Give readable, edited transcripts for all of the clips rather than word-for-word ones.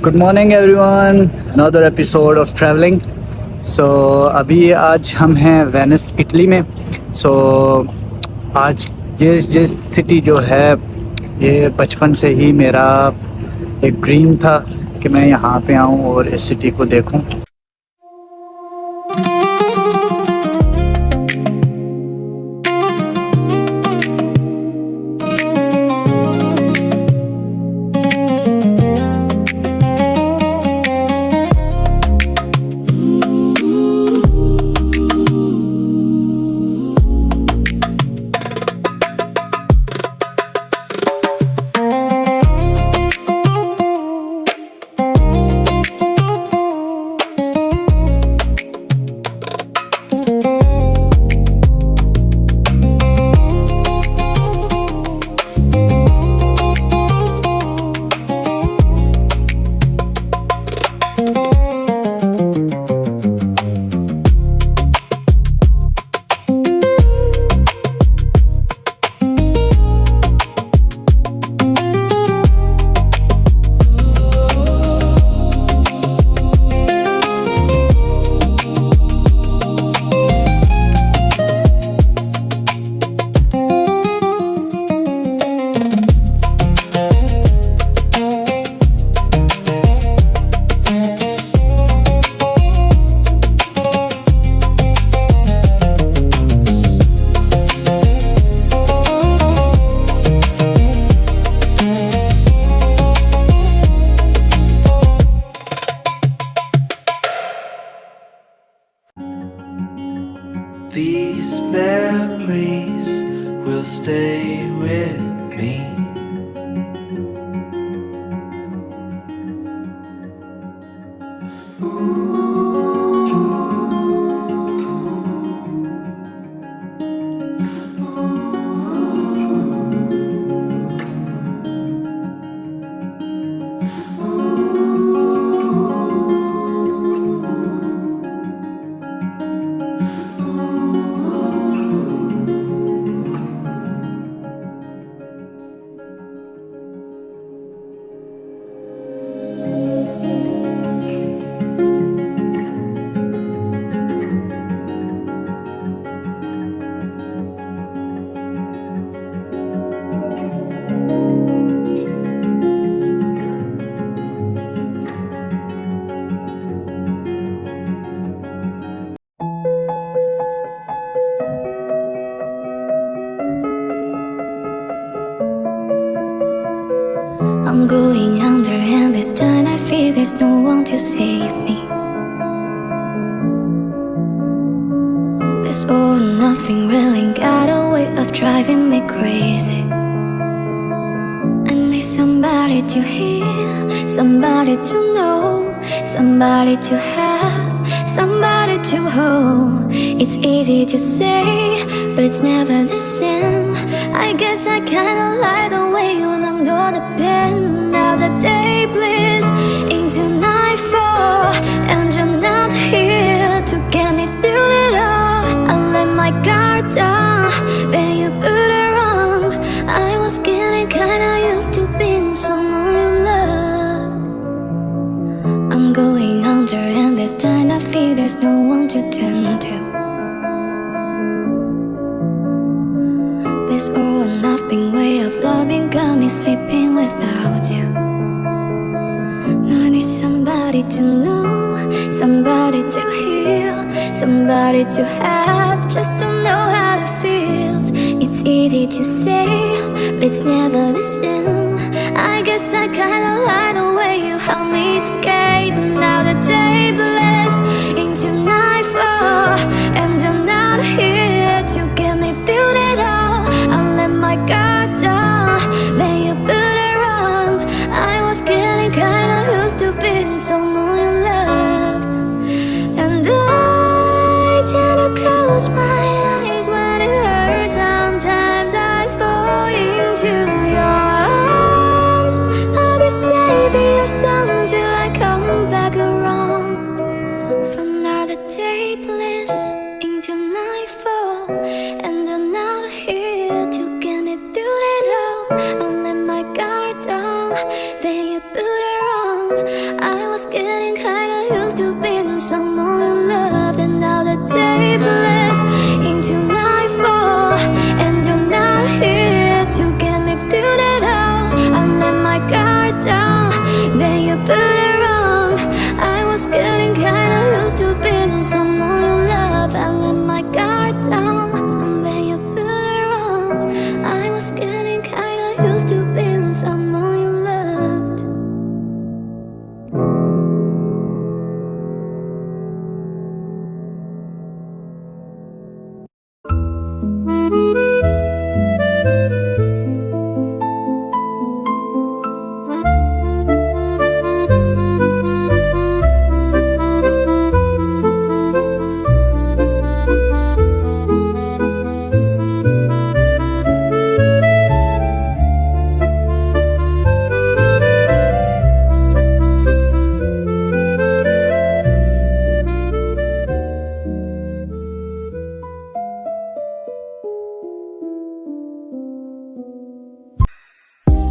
Good morning everyone, another episode of travelling. अभी आज हम हैं वेनिस इटली में। आज ये सिटी जो है, ये बचपन से ही मेरा एक ड्रीम था कि मैं यहाँ पे आऊँ और इस सिटी को देखूँ। These memories will stay with me. I'm going under, and this time I feel there's no one to save me. This all or nothing really got a way of driving me crazy. I need somebody to hear, somebody to know, somebody to have, somebody to hold. It's easy to say, but it's never the same. I guess I kinda like the way you numbed all the pain. Now the day bleeds into nightfall, and you're not here to get me through it all. I let my guard down, then you put it wrong. I was getting kinda used to being someone you loved. I'm going under, and this time I feel there's no one to turn to. This all or nothing way of loving got me sleeping without you. Now I need somebody to know, somebody to heal, somebody to have, just to know how it feels. It's easy to say, but it's never the same. I guess I kinda like the way you help me escape. But now the day blends into nightfall, and you're not here to get me through it all. I let my guard down, then you put it wrong. I was getting kinda used to being someone you loved, and I tend to close my eyes when it hurts. Sometimes I fall into your arms. I'll be saving your song till I come back around. For now the day blends into nightfall, and you're not here to get me through it all. I let my guard down, then you put it wrong. I was getting kinda used to being someone you loved, and now the day blends into nightfall, and you're not here to get me through it all. I let my guard down, then you put it wrong. I was getting kinda used to being someone you love. I let my guard down, and then you put it wrong. I was getting kinda used to being someone you loved.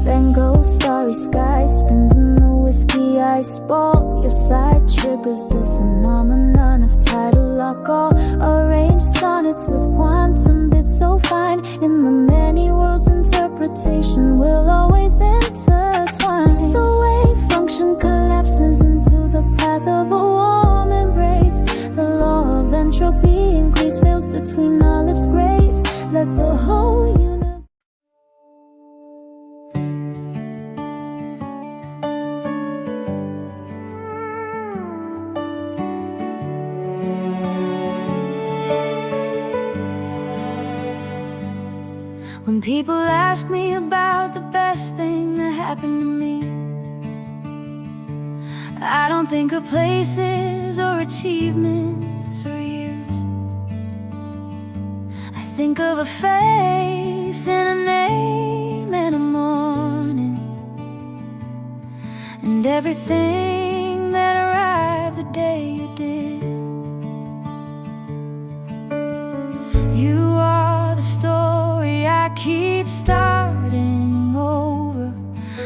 Van Gogh, starry sky, spins in the whiskey ice ball. Your side triggers the phenomenon of tidal alcohol. Arranged sonnets with quantum bits so fine. In the many worlds, interpretation will always intertwine. The wave function collapses into the path of a warm embrace. The law of entropy increase fails between our lips' grace. Let the whole universe. When people ask me about the best thing that happened to me, I don't think of places or achievements or years. I think of a face and a name and a morning, and everything that arrived the day you did. You are the story I keep starting over,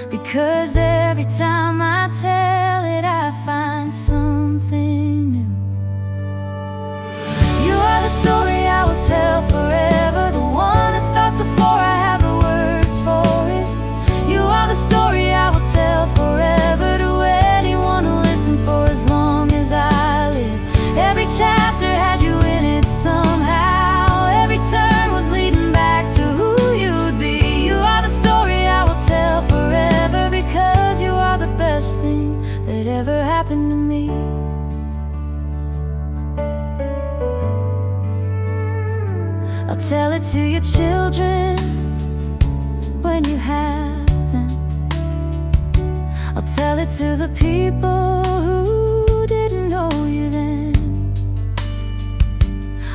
because every time I tell it I find something new. You are the story I will tell forever, the one that starts before I have the words for it. You are the story I will tell forever to anyone who listen, for as long as I live. Every chapter had you in it somehow, every turn was leading back to who you'd be. You are the story I will tell forever, because you are the best thing that ever happened to me. I'll tell it to your children when you have them. I'll tell it to the people who didn't know you then.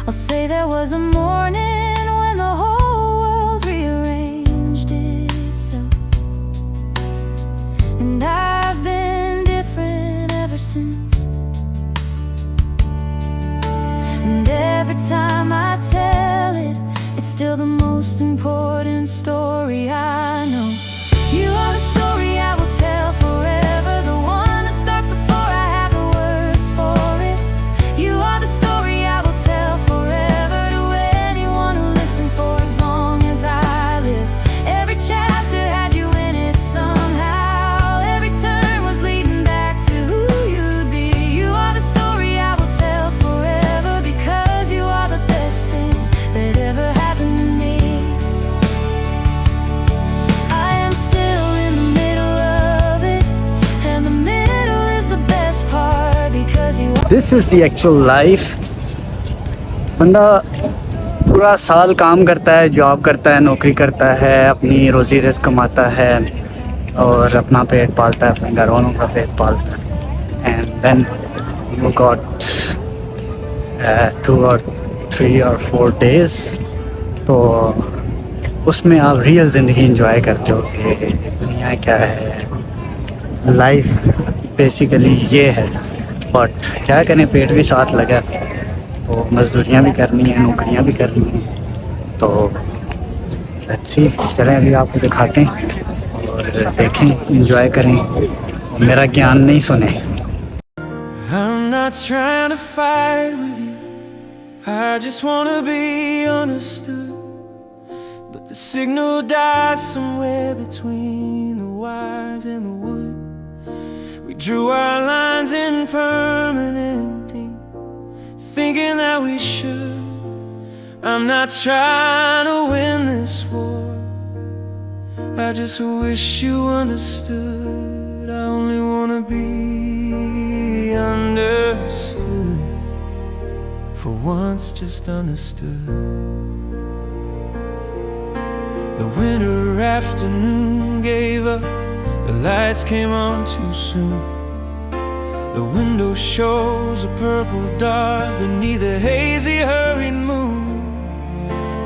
I'll say there was a morning when the whole world rearranged itself, and I've been different ever since. And every time I tell it, it's still the most important story I know. You are the story I will tell forever, the one that starts before I have the words for it. You are the story I will tell forever to anyone who listens, for as long as I live. Every chapter had you in it somehow, every turn was leading back to who you'd be. You are the story I will tell forever, because you are the best thing that ever happened to me. I am still in the middle of it, and the middle is the best part, because you are. This is the actual life. बंदा पूरा साल काम करता है, job करता है, नौकरी करता है, अपनी रोज़ी रिज़्क़ कमाता है और अपना पेट पालता है, अपने घर वालों का पेट पालता है. And then you got 2 or 3 or 4 days, तो उसमें आप रियल ज़िंदगी इंजॉय करते हो कि दुनिया क्या है, लाइफ बेसिकली ये है. बट क्या करें, पेट भी साथ लगा, तो मज़दूरियाँ भी करनी है, नौकरियाँ भी करनी हैं. तो अच्छी चलें, अभी आपको दिखाते हैं और देखें, इंजॉय करें मेरा ज्ञान नहीं सुने। I'm not trying to fight with you, I just wanna be understood. But the signal dies somewhere between the wires and the wood. We drew our lines in permanent ink, thinking that we should. I'm not trying to win this war, I just wish you understood. I only wanna be understood, for once just understood. The winter afternoon gave up, the lights came on too soon. The window shows a purple dot beneath a hazy hurried moon.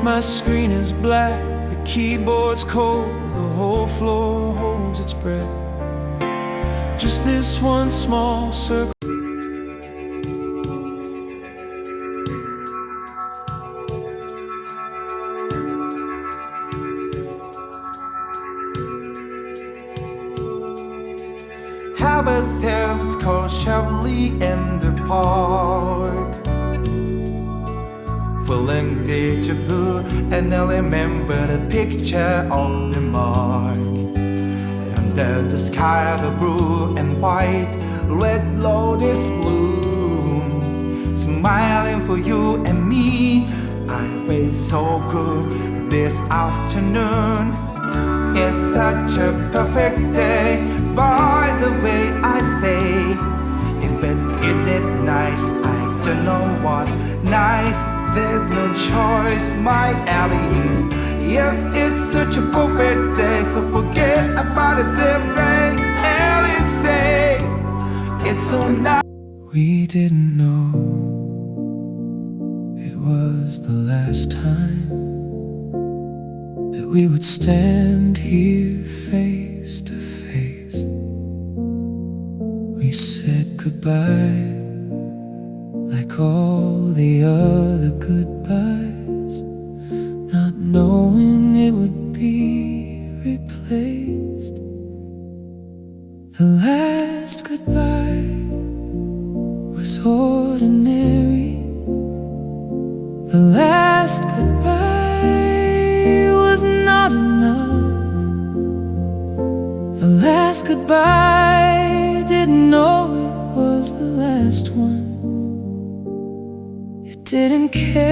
My screen is black, the keyboard's cold, the whole floor holds its breath. Just this one small circle. Have ourselves called Chevrolet in the park, feeling deja vu, and I remember the picture of the mark. Under the sky, the blue and white, red lotus bloom, smiling for you and me. I feel so good this afternoon. It's such a perfect day. By the way, I say, if it isn't nice, I don't know what's nice. There's no choice, my Alice. Yes, it's such a perfect day, so forget about the damn rain. Alice say, it's so nice. We didn't know it was the last time that we would stand here face to face. We said goodbye like all the other goodbyes, not knowing it would be replaced. The last goodbye was ordinary. The last goodbye was not enough. The last goodbye didn't know it was the last one. It didn't care.